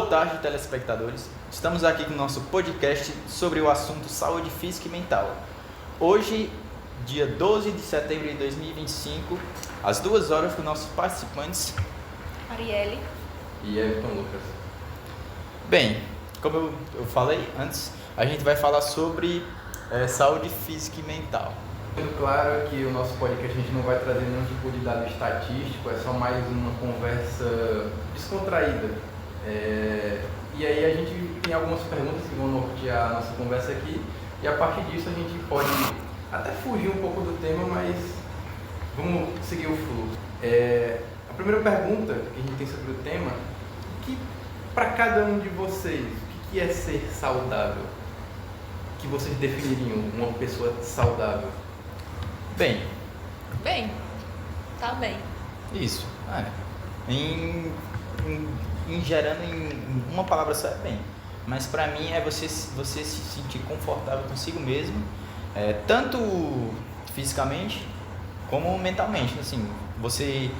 tarde, telespectadores. Estamos aqui com o nosso podcast sobre o assunto saúde física e mental. Hoje, dia 12 de setembro de 2025, às 2 horas, com nossos participantes Arielle e Everton Lucas. Bem, como eu falei antes, a gente vai falar sobre saúde física e mental. Sendo claro que o nosso podcast a gente não vai trazer nenhum tipo de dado estatístico, é só mais uma conversa descontraída. E aí a gente tem algumas perguntas que vão nortear a nossa conversa aqui, e a partir disso a gente pode até fugir um pouco do tema, mas vamos seguir o fluxo. A primeira pergunta que a gente tem sobre o tema, que para cada um de vocês, o que é ser saudável? O que vocês definiriam uma pessoa saudável? Bem, tá bem. isso. Gerando em uma palavra só é bem. Mas para mim é você se sentir confortável consigo mesmo, tanto fisicamente como mentalmente. Assim, você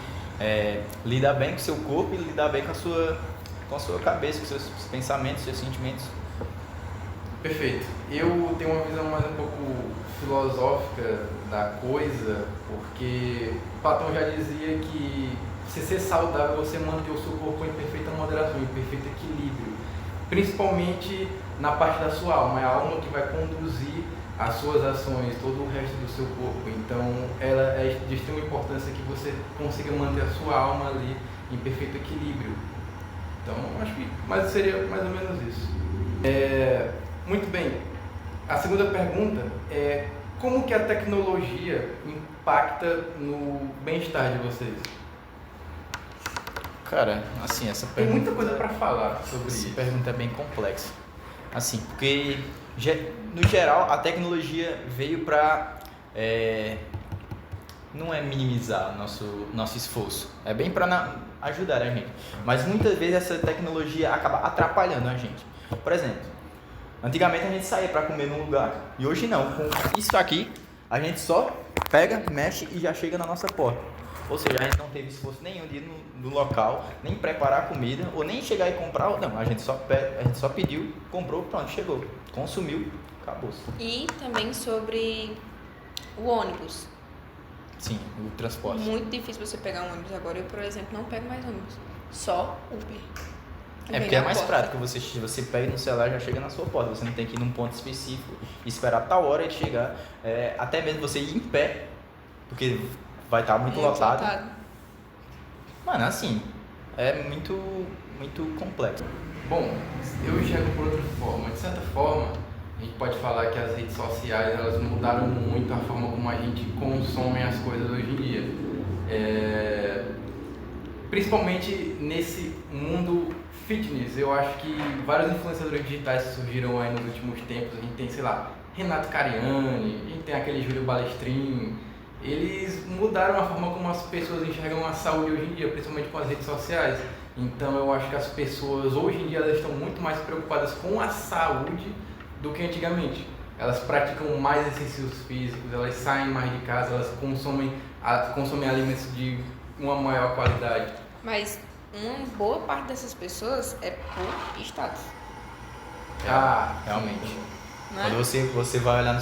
lidar bem com o seu corpo e lidar bem com a sua cabeça, com seus pensamentos, seus sentimentos. Perfeito. Eu tenho uma visão mais um pouco filosófica da coisa, porque Platão já dizia que se ser saudável você manter o seu corpo em perfeita moderação, em perfeito equilíbrio, principalmente na parte da sua alma. É a alma que vai conduzir as suas ações, todo o resto do seu corpo. Então, ela é de extrema importância que você consiga manter a sua alma ali em perfeito equilíbrio. Então, acho que seria mais ou menos isso. Muito bem. A segunda pergunta é: como que a tecnologia impacta no bem-estar de vocês? Cara, assim, essa Tem pergunta... muita coisa para falar sobre isso. Essa pergunta é bem complexa. Assim, porque, no geral, a tecnologia veio para... não é minimizar nosso esforço. É bem para ajudar a gente. Mas muitas vezes essa tecnologia acaba atrapalhando a gente. Por exemplo, antigamente a gente saía para comer num lugar e hoje não. Com isso aqui, a gente só pega, mexe e já chega na nossa porta. Ou seja, a gente não teve esforço nenhum de ir no local, nem preparar a comida, ou nem chegar e comprar. Não, a gente só pediu, comprou, pronto, chegou. Consumiu, acabou. E também sobre o ônibus. Sim, o transporte. Muito difícil você pegar um ônibus agora. Eu, por exemplo, não pego mais ônibus. Só Uber. Porque é mais prático, você pega no celular e já chega na sua porta. Você não tem que ir num ponto específico, esperar tal hora e chegar. Até mesmo você ir em pé, porque vai estar muito lotado. Mano, assim, é muito, muito complexo. Bom, eu enxergo por outra forma. De certa forma, a gente pode falar que as redes sociais elas mudaram muito a forma como a gente consome as coisas hoje em dia. Principalmente nesse mundo fitness, eu acho que vários influenciadores digitais surgiram aí nos últimos tempos. A gente tem, sei lá, Renato Cariani, a gente tem aquele Júlio Balestrin. Eles mudaram a forma como as pessoas enxergam a saúde hoje em dia, principalmente com as redes sociais. Então eu acho que as pessoas hoje em dia elas estão muito mais preocupadas com a saúde do que antigamente. Elas praticam mais exercícios físicos, elas saem mais de casa, elas consomem alimentos de uma maior qualidade. Mas uma boa parte dessas pessoas é por status. Realmente. Não é? Quando você vai olhar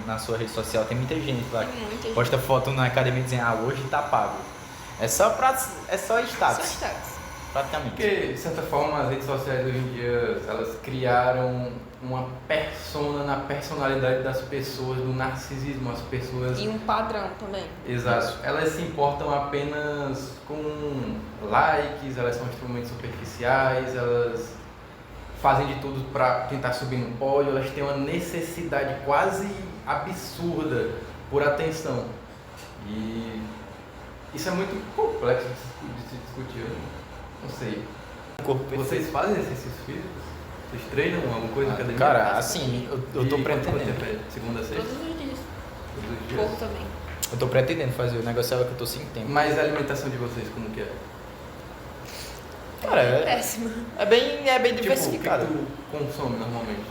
na sua rede social, tem muita gente lá que posta foto na academia dizendo, hoje tá pago. É só status. Praticamente. Porque, de certa forma, as redes sociais hoje em dia, elas criaram uma persona na personalidade das pessoas, do narcisismo, as pessoas... E um padrão também. Exato. Elas se importam apenas com likes, elas são extremamente superficiais, elas fazem de tudo para tentar subir no pódio, elas têm uma necessidade quase absurda por atenção. E isso é muito complexo de se discutir, não sei. Vocês fazem exercícios físicos? Vocês treinam alguma coisa na academia? Cara, assim, eu tô pretendendo. Segunda a sexta? Todos os dias. Todos os dias? Pouco também. Eu tô pretendendo fazer, o negócio é que eu tô sem tempo. Mas a alimentação de vocês, como que é? Cara, péssima. É bem diversificado. O que tu consome normalmente?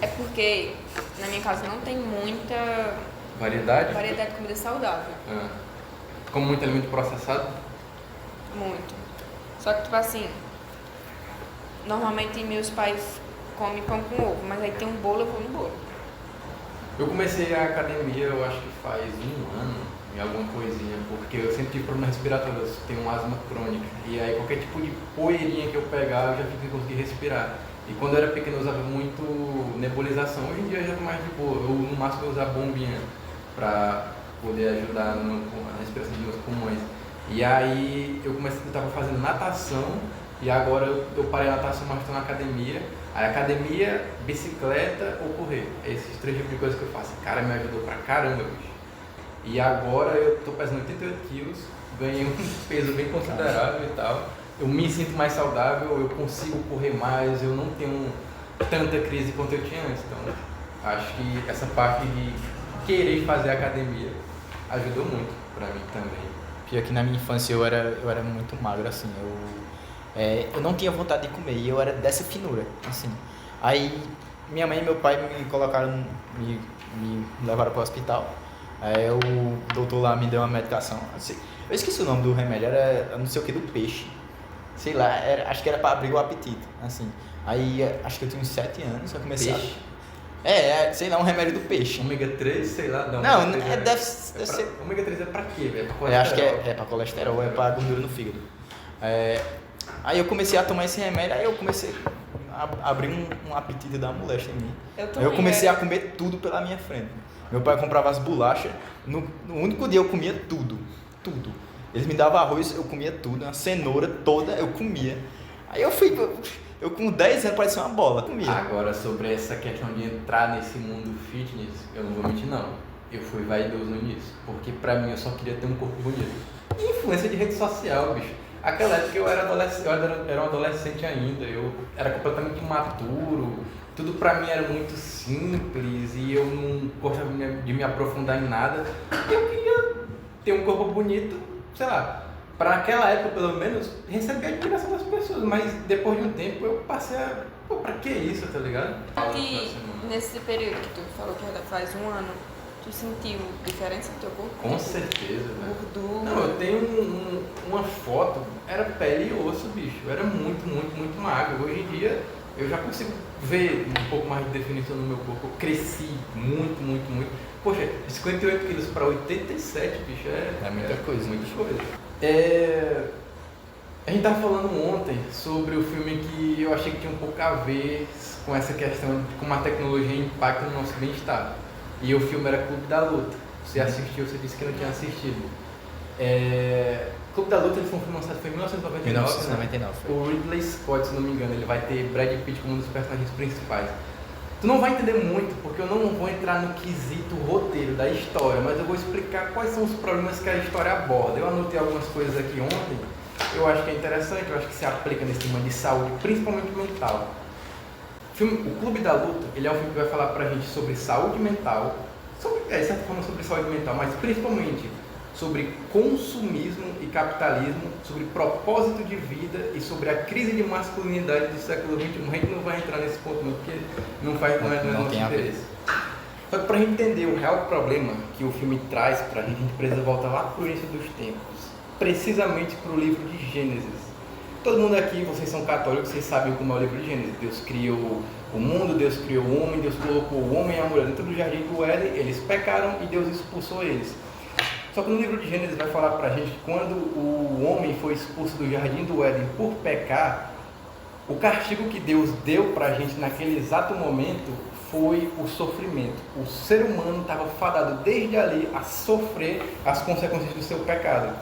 É porque na minha casa não tem muita Variedade? variedade de comida saudável. Como muito alimento processado? Muito. Só que, tipo assim, Normalmente meus pais comem pão com ovo, mas aí tem um bolo, eu vou no bolo. Eu comecei a academia, eu acho que faz um ano, em alguma coisinha, porque eu sempre tive problemas respiratórios, tenho uma asma crônica. E aí qualquer tipo de poeirinha que eu pegava, eu já fiquei sem conseguir respirar. E quando eu era pequeno eu usava muito nebulização. Hoje em dia eu já tô mais de boa. Eu no máximo eu usava bombinha para poder ajudar na respiração dos meus pulmões. E aí eu tava fazendo natação e agora eu parei a natação, mas estou na academia. Aí academia, bicicleta ou correr. Esses 3 tipos de coisas que eu faço. Cara, me ajudou pra caramba, bicho. E agora eu tô pesando 88 quilos, ganhei um peso bem considerável e tal. Eu me sinto mais saudável, eu consigo correr mais, eu não tenho tanta crise quanto eu tinha antes. Então, acho que essa parte de querer fazer academia ajudou muito pra mim também. Pior que na minha infância eu era muito magro, assim, eu não tinha vontade de comer e eu era dessa finura, assim. Aí minha mãe e meu pai me colocaram, me levaram para o hospital. Aí o doutor lá me deu uma medicação, assim, eu esqueci o nome do remédio, era não sei o que do peixe. Sei lá, acho que era para abrir o apetite, assim. Aí acho que eu tinha uns 7 anos, eu comecei Peixe? sei lá, um remédio do peixe. Ômega 3, sei lá, não. Não, deve ser. ser. Ômega 3 é pra quê, velho? É pra Eu acho que colesterol. é para colesterol, é para gordura no fígado. Aí eu comecei a tomar esse remédio, aí eu comecei a abrir um apetite da moléstia em mim. Aí eu comecei a comer tudo pela minha frente. Meu pai comprava as bolachas, no único dia eu comia tudo. Eles me davam arroz, eu comia tudo, uma cenoura toda, eu comia. Aí eu com 10 anos parecia uma bola, comia. Agora, sobre essa questão de entrar nesse mundo fitness, eu não vou mentir não. Eu fui vaidoso nisso, porque pra mim eu só queria ter um corpo bonito. E influência de rede social, bicho. Aquela época eu era um adolescente ainda, eu era completamente imaturo, tudo pra mim era muito simples e eu não gostava de me aprofundar em nada. E eu queria ter um corpo bonito, sei lá, pra naquela época pelo menos, receber a admiração das pessoas, mas depois de um tempo eu passei a, pô, pra que isso, tá ligado? E nesse período que tu falou que já faz um ano, tu sentiu diferença no teu corpo? Com certeza, velho. Gordura? Não, eu tenho uma foto, era pele e osso, bicho. Eu era muito magro. Hoje em dia eu já consigo ver um pouco mais de definição no meu corpo. Eu cresci muito. Poxa, de 58 quilos para 87, bicho, É muita coisa. Muita coisa. A gente tava falando ontem sobre o filme que eu achei que tinha um pouco a ver com essa questão de como a tecnologia impacta no nosso bem-estar. E o filme era Clube da Luta. Você assistiu, você disse que não tinha assistido. Clube da Luta ele foi um filme lançado em 1999. 1999. Né? O Ridley Scott, se não me engano, ele vai ter Brad Pitt como um dos personagens principais. Tu não vai entender muito, porque eu não vou entrar no quesito roteiro da história, mas eu vou explicar quais são os problemas que a história aborda. Eu anotei algumas coisas aqui ontem, eu acho que é interessante, eu acho que se aplica nesse tema de saúde, principalmente mental. O Clube da Luta, ele é um filme que vai falar pra gente sobre saúde mental, de certa forma sobre saúde mental, mas principalmente sobre consumismo e capitalismo, sobre propósito de vida e sobre a crise de masculinidade do século XXI. A gente não vai entrar nesse ponto não, porque não é nosso interesse. Só que pra gente entender o real problema que o filme traz pra gente, a gente precisa voltar lá pro início dos tempos, precisamente pro livro de Gênesis. Todo mundo aqui, vocês são católicos, vocês sabem como é o livro de Gênesis. Deus criou o mundo, Deus criou o homem, Deus colocou o homem e a mulher dentro do jardim do Éden, eles pecaram e Deus expulsou eles. Só que no livro de Gênesis vai falar pra gente que quando o homem foi expulso do jardim do Éden por pecar, o castigo que Deus deu pra gente naquele exato momento foi o sofrimento. O ser humano estava fadado desde ali a sofrer as consequências do seu pecado.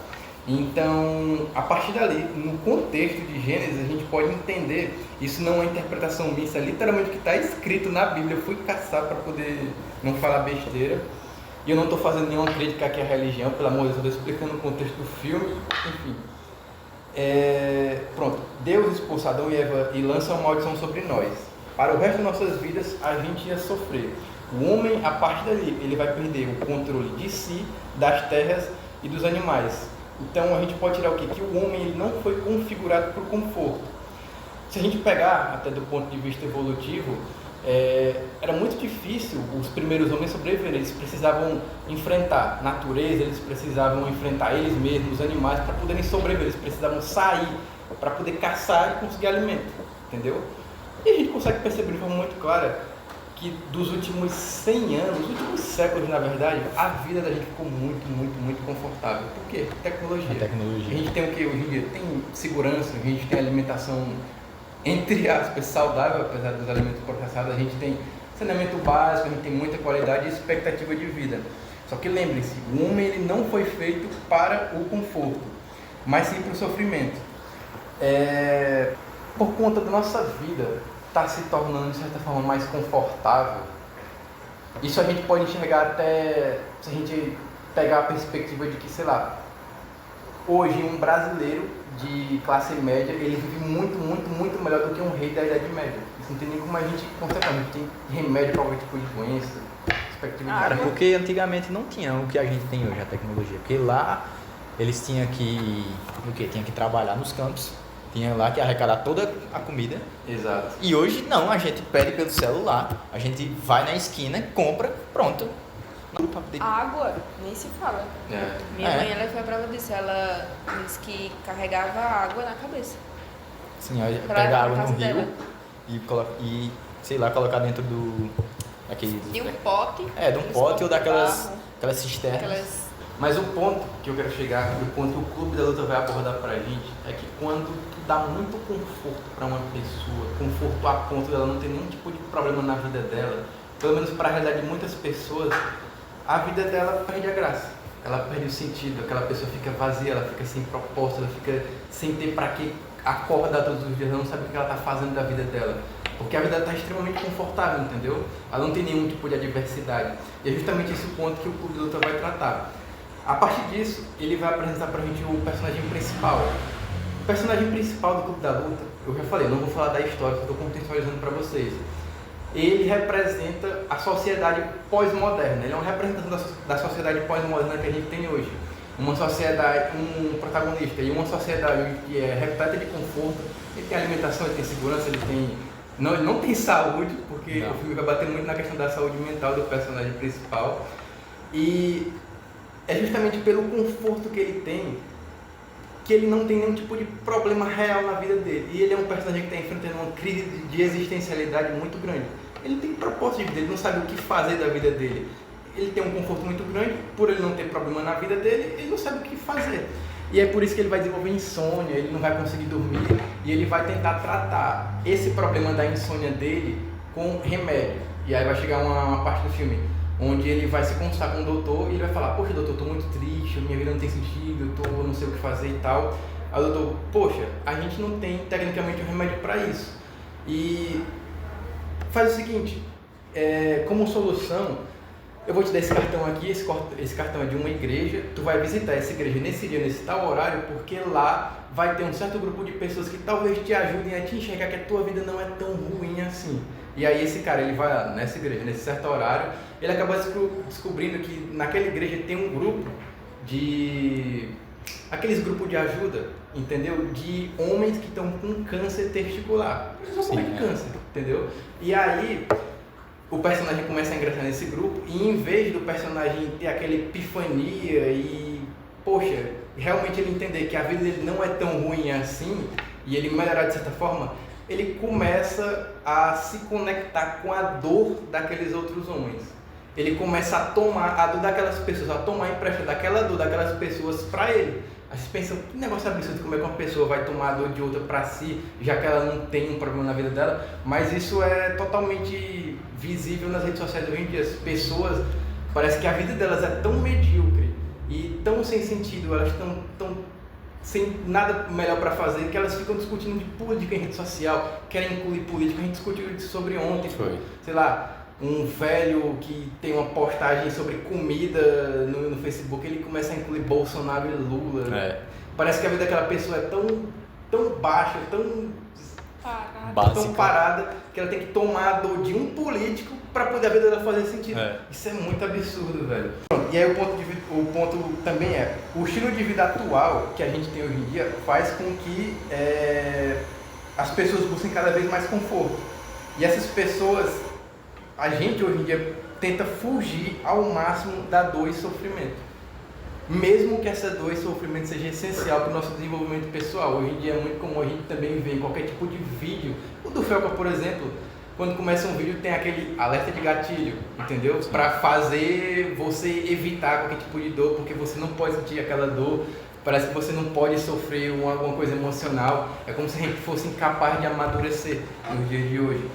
Então, a partir dali, no contexto de Gênesis, a gente pode entender, isso não é interpretação minha, isso é literalmente o que está escrito na Bíblia. Eu fui caçar para poder não falar besteira. E eu não estou fazendo nenhuma crítica aqui à religião, pelo amor de Deus, eu estou explicando o contexto do filme, enfim. Pronto, Deus expulsa Adão e Eva e lança uma maldição sobre nós. Para o resto das nossas vidas, a gente ia sofrer. O homem, a partir dali, ele vai perder o controle de si, das terras e dos animais. Então a gente pode tirar o quê? Que o homem ele não foi configurado para o conforto. Se a gente pegar, até do ponto de vista evolutivo, era muito difícil os primeiros homens sobreviverem. Eles precisavam enfrentar a natureza, eles precisavam enfrentar eles mesmos, os animais, para poderem sobreviver. Eles precisavam sair para poder caçar e conseguir alimento, entendeu? E a gente consegue perceber de forma muito clara que dos últimos 100 anos, dos últimos séculos, na verdade, a vida da gente ficou muito, muito, muito confortável. Por quê? Tecnologia. A tecnologia. A gente tem o que hoje em dia? Tem segurança, a gente tem alimentação, entre aspas, saudável, apesar dos alimentos processados, a gente tem saneamento básico, a gente tem muita qualidade e expectativa de vida. Só que lembre-se, o homem ele não foi feito para o conforto, mas sim para o sofrimento. Por conta da nossa vida estar se tornando, de certa forma, mais confortável, isso a gente pode enxergar até, se a gente pegar a perspectiva de que, sei lá, hoje um brasileiro de classe média, ele vive muito, muito, muito melhor do que um rei da Idade Média. Isso não tem nem como a gente constatar, a gente tem remédio para qualquer tipo de doença, perspectiva de Cara, vida. porque antigamente não tinha o que a gente tem hoje, a tecnologia. Porque lá eles tinham que, o quê? Tinham que trabalhar nos campos, tinha lá que arrecadar toda a comida. Exato. E hoje não, a gente pede pelo celular, a gente vai na esquina, compra, pronto. Não, pra poder... Água, nem se fala. Minha É. mãe, ela foi a prova disso. Ela disse que carregava água na cabeça. Sim, a gente Pra pega levar água pra no casa rio dela. e coloca, e sei lá, colocar dentro do daquele De um pote. de um aqueles pote potes ou de daquelas barro, aquelas cisternas. aquelas... Mas o ponto que eu quero chegar, e o ponto que o Clube da Luta vai abordar pra gente, é que quando tu dá muito conforto pra uma pessoa, conforto a ponto dela não ter nenhum tipo de problema na vida dela, pelo menos pra realidade de muitas pessoas, a vida dela perde a graça, ela perde o sentido, aquela pessoa fica vazia, ela fica sem propósito, ela fica sem ter pra que acordar todos os dias, ela não sabe o que ela tá fazendo da vida dela. Porque a vida está extremamente confortável, entendeu? Ela não tem nenhum tipo de adversidade. E é justamente esse o ponto que o Clube da Luta vai tratar. A partir disso, ele vai apresentar pra gente o personagem principal. O personagem principal do Clube da Luta, eu já falei, não vou falar da história, só estou contextualizando para vocês. Ele representa a sociedade pós-moderna, ele é uma representação da sociedade pós-moderna que a gente tem hoje. Uma sociedade, um protagonista e uma sociedade que é repleta de conforto, ele tem alimentação, ele tem segurança, ele não tem saúde, porque Não. o filme vai bater muito na questão da saúde mental do personagem principal. E é justamente pelo conforto que ele tem que ele não tem nenhum tipo de problema real na vida dele. E ele é um personagem que está enfrentando uma crise de existencialidade muito grande. Ele tem propósito de vida, ele não sabe o que fazer da vida dele. Ele tem um conforto muito grande, por ele não ter problema na vida dele, ele não sabe o que fazer. E é por isso que ele vai desenvolver insônia, ele não vai conseguir dormir, e ele vai tentar tratar esse problema da insônia dele com remédio. E aí vai chegar uma parte do filme onde ele vai se consultar com o doutor e ele vai falar: poxa, doutor, eu tô muito triste, minha vida não tem sentido, eu não sei o que fazer e tal. Aí o doutor: poxa, a gente não tem tecnicamente um remédio para isso. E faz o seguinte, como solução, eu vou te dar esse cartão aqui, esse cartão é de uma igreja, tu vai visitar essa igreja nesse dia, nesse tal horário, porque lá vai ter um certo grupo de pessoas que talvez te ajudem a te enxergar que a tua vida não é tão ruim assim. E aí esse cara, ele vai lá nessa igreja, nesse certo horário, ele acaba descobrindo que naquela igreja tem um grupo aqueles grupos de ajuda, entendeu? De homens que estão com câncer testicular. Eles só de câncer, entendeu? E aí o personagem começa a ingressar nesse grupo e em vez do personagem ter aquela epifania e, poxa, realmente ele entender que a vida dele não é tão ruim assim e ele melhorar de certa forma, ele começa a se conectar com a dor daqueles outros homens. Ele começa a tomar a dor daquelas pessoas, a tomar empréstimo daquela dor daquelas pessoas para ele. Aí vocês pensam, que negócio absurdo, como é que uma pessoa vai tomar a dor de outra para si, já que ela não tem um problema na vida dela, mas isso é totalmente visível nas redes sociais hoje em dia. As pessoas, parece que a vida delas é tão medíocre e tão sem sentido, elas estão tão sem nada melhor para fazer, que elas ficam discutindo de política em rede social, querem incluir política. A gente discutiu isso sobre ontem, sei lá, um velho que tem uma postagem sobre comida no Facebook, ele começa a incluir Bolsonaro e Lula. Parece que a vida daquela pessoa é tão baixa, tão parada, que ela tem que tomar a dor de um político para poder a vida dela fazer sentido. Isso é muito absurdo, velho. E aí o ponto também o estilo de vida atual que a gente tem hoje em dia faz com que as pessoas busquem cada vez mais conforto. E essas pessoas, a gente hoje em dia tenta fugir ao máximo da dor e sofrimento. mesmo que essa dor e sofrimento seja essencial para o nosso desenvolvimento pessoal. Hoje em dia é muito comum a gente também ver em qualquer tipo de vídeo. O do Felca, por exemplo, quando começa um vídeo tem aquele alerta de gatilho, entendeu? Para fazer você evitar qualquer tipo de dor, porque você não pode sentir aquela dor, parece que você não pode sofrer alguma coisa emocional. É como se a gente fosse incapaz de amadurecer nos dias de hoje.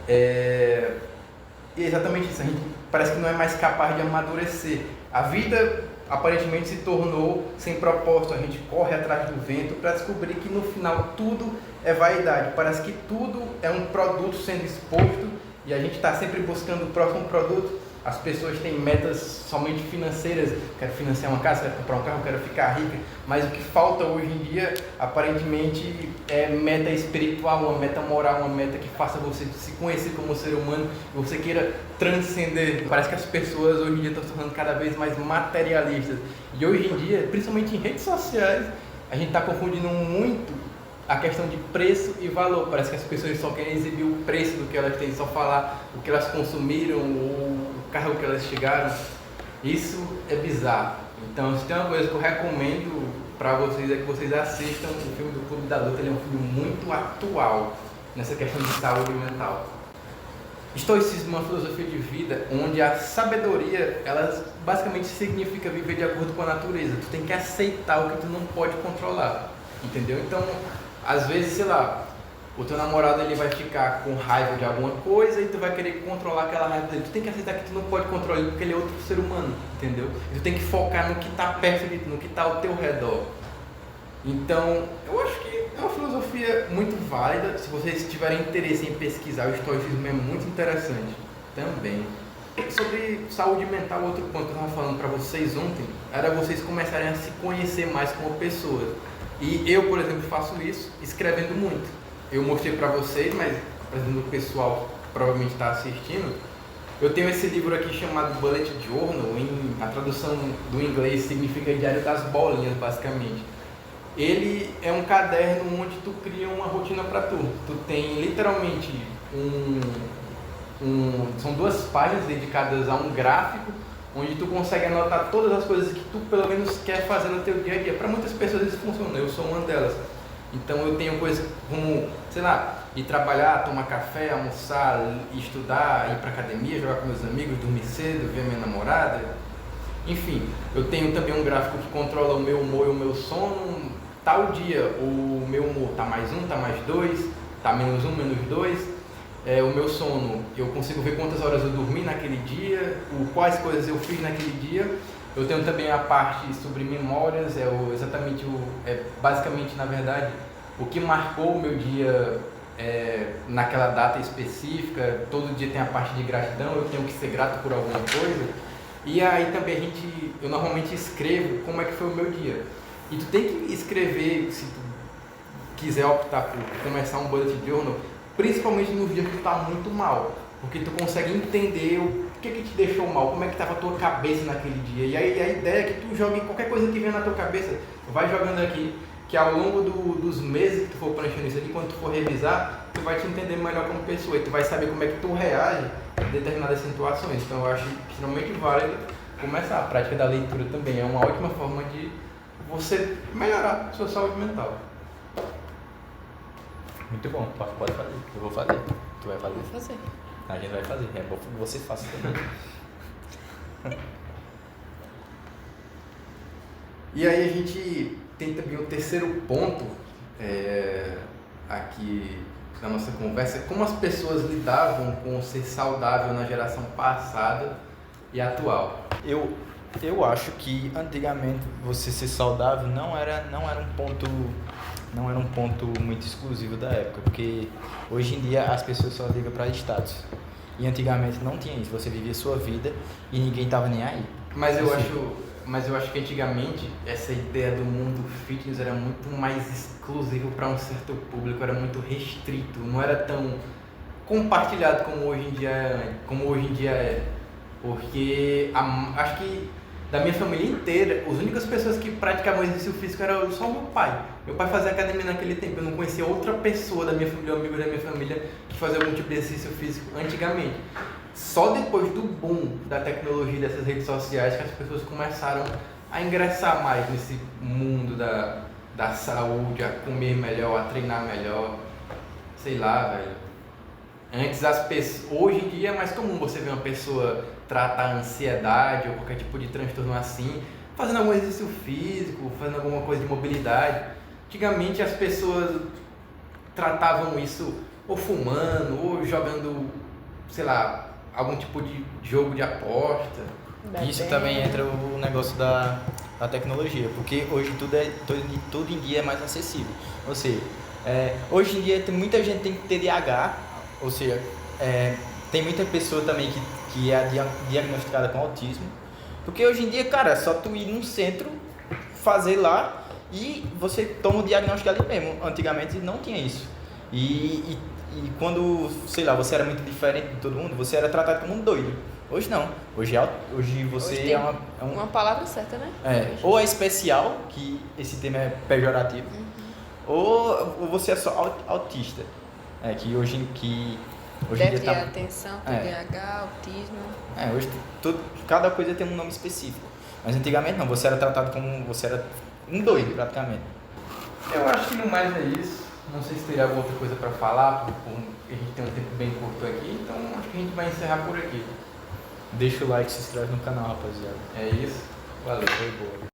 E é exatamente isso, a gente parece que não é mais capaz de amadurecer. A vida aparentemente se tornou sem propósito, a gente corre atrás do vento para descobrir que no final tudo é vaidade, parece que tudo é um produto sendo exposto e a gente está sempre buscando o próximo produto. As pessoas têm metas somente financeiras, quero financiar uma casa, quero comprar um carro, quero ficar rica, mas o que falta hoje em dia aparentemente é meta espiritual, uma meta moral, uma meta que faça você se conhecer como ser humano, que você queira transcender. Parece que as pessoas hoje em dia estão se tornando cada vez mais materialistas e hoje em dia, principalmente em redes sociais, a gente está confundindo muito a questão de preço e valor. Parece que as pessoas só querem exibir o preço do que elas têm, só falar o que elas consumiram, o carro que elas chegaram. Isso é bizarro. Então, se tem uma coisa que eu recomendo para vocês é que vocês assistam o filme do Clube da Luta. Ele é um filme muito atual nessa questão de saúde mental. Estoicismo é uma filosofia de vida onde a sabedoria, ela basicamente significa viver de acordo com a natureza. Tu tem que aceitar o que tu não pode controlar, entendeu? Então, às vezes, sei lá, o teu namorado ele vai ficar com raiva de alguma coisa e tu vai querer controlar aquela raiva dele. Tu tem que aceitar que tu não pode controlar ele porque ele é outro ser humano, entendeu? E tu tem que focar no que está perto de tu, no que está ao teu redor. Então, eu acho que é uma filosofia muito válida. Se vocês tiverem interesse em pesquisar, o estoicismo é muito interessante também. Sobre saúde mental, outro ponto que eu estava falando para vocês ontem era vocês começarem a se conhecer mais como pessoas. E eu, por exemplo, faço isso escrevendo muito. Eu mostrei para vocês, mas o pessoal que provavelmente está assistindo. Eu tenho esse livro aqui chamado Bullet Journal, a tradução do inglês significa Diário das Bolinhas, basicamente. Ele é um caderno onde tu cria uma rotina para tu. Tu tem literalmente são 2 páginas dedicadas a um gráfico, onde tu consegue anotar todas as coisas que tu pelo menos quer fazer no teu dia a dia. Para muitas pessoas isso funciona, eu sou uma delas. Então eu tenho coisas como, sei lá, ir trabalhar, tomar café, almoçar, estudar, ir para academia, jogar com meus amigos, dormir cedo, ver minha namorada. Enfim, eu tenho também um gráfico que controla o meu humor e o meu sono. Tal dia o meu humor tá mais 1, tá mais 2, tá menos 1, menos 2. O meu sono, eu consigo ver quantas horas eu dormi naquele dia, quais coisas eu fiz naquele dia. Eu tenho também a parte sobre memórias, basicamente, na verdade, o que marcou o meu dia naquela data específica. Todo dia tem a parte de gratidão, eu tenho que ser grato por alguma coisa. E aí também eu normalmente escrevo como é que foi o meu dia. E tu tem que escrever, se tu quiser optar por começar um bullet journal, principalmente nos dias que tu tá muito mal, porque tu consegue entender o que te deixou mal, como é que estava a tua cabeça naquele dia. E aí a ideia é que tu jogue qualquer coisa que venha na tua cabeça, vai jogando aqui, que ao longo dos meses que tu for preenchendo isso aqui, quando tu for revisar, tu vai te entender melhor como pessoa e tu vai saber como é que tu reage a determinadas situações. Então eu acho extremamente válido começar. A prática da leitura também é uma ótima forma de você melhorar a sua saúde mental. Muito bom, pode fazer. Eu vou fazer. Tu vai fazer? Vou fazer. A gente vai fazer. É bom que você faça também. E aí a gente tem também o terceiro ponto aqui na nossa conversa, como as pessoas lidavam com o ser saudável na geração passada e atual. Eu acho que antigamente você ser saudável não era um ponto muito exclusivo da época, porque hoje em dia as pessoas só ligam para status. E antigamente não tinha isso, você vivia a sua vida e ninguém tava nem aí. Mas eu acho que antigamente essa ideia do mundo fitness era muito mais exclusivo para um certo público, era muito restrito, não era tão compartilhado como hoje em dia é. Porque acho que da minha família inteira, as únicas pessoas que praticavam exercício físico era só o meu pai. Meu pai fazia academia naquele tempo, eu não conhecia outra pessoa da minha família, amigo da minha família, que fazia algum tipo de exercício físico antigamente. Só depois do boom da tecnologia dessas redes sociais que as pessoas começaram a ingressar mais nesse mundo da saúde, a comer melhor, a treinar melhor, sei lá, velho. Antes hoje em dia é mais comum você ver uma pessoa tratar ansiedade ou qualquer tipo de transtorno assim, fazendo algum exercício físico, fazendo alguma coisa de mobilidade. Antigamente as pessoas tratavam isso ou fumando, ou jogando, sei lá, algum tipo de jogo de aposta. Isso também entra o negócio da tecnologia, porque hoje tudo em dia é mais acessível. Ou seja, hoje em dia tem muita gente que tem TDAH, ou seja, tem muita pessoa também que é diagnosticada com autismo, porque hoje em dia, cara, é só tu ir num centro, fazer lá e você toma o diagnóstico ali mesmo. Antigamente não tinha isso. E quando, sei lá, você era muito diferente de todo mundo, você era tratado como um doido. Hoje não. Hoje você Hoje tem é uma palavra certa, né? ou é especial, que esse termo é pejorativo, ou você é só autista. Que hoje em Déficit dia de atenção, TDAH, autismo. Hoje cada coisa tem um nome específico. Mas antigamente não, você era tratado como você era um doido praticamente. Eu acho que no mais é isso. Não sei se teria alguma outra coisa para falar, porque a gente tem um tempo bem curto aqui, então acho que a gente vai encerrar por aqui. Deixa o like, se inscreve no canal, rapaziada. É isso. Valeu. Foi boa.